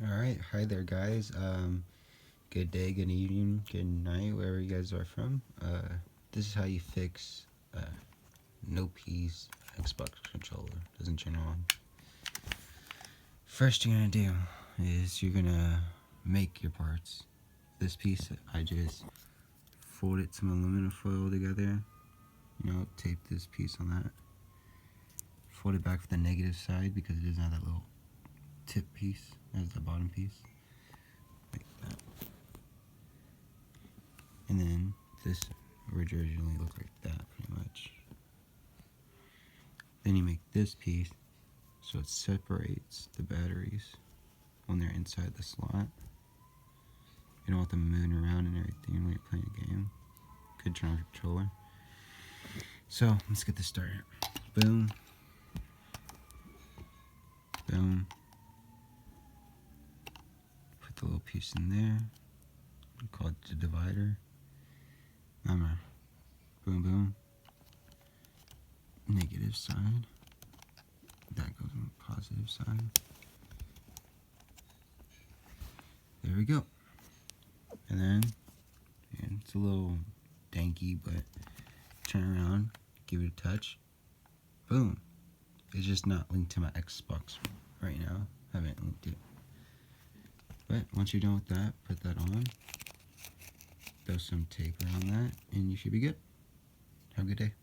Alright, hi there guys. Good day, good evening, good night, wherever you guys are from. This is how you fix no piece Xbox controller. Doesn't turn on. First you're gonna do is you're gonna make your parts. This piece, I just folded some aluminum foil together. Tape this piece on that. Fold it back for the negative side because it doesn't have that little tip piece as the bottom piece. Like that. And then this originally looked like that pretty much. Then you make this piece so it separates the batteries when they're inside the slot. You don't want them moving around and everything when you're playing a game. Good turn off your controller. So let's get this started. Boom. Boom. Put the little piece in there. We call it the divider. Remember, boom, boom. Negative side. That goes on the positive side. There we go. And then, it's a little danky, but turn around, give it a touch. Boom. It's just not linked to my Xbox right now. I haven't linked it. But once you're done with that, put that on. Throw some tape around that, and you should be good. Have a good day.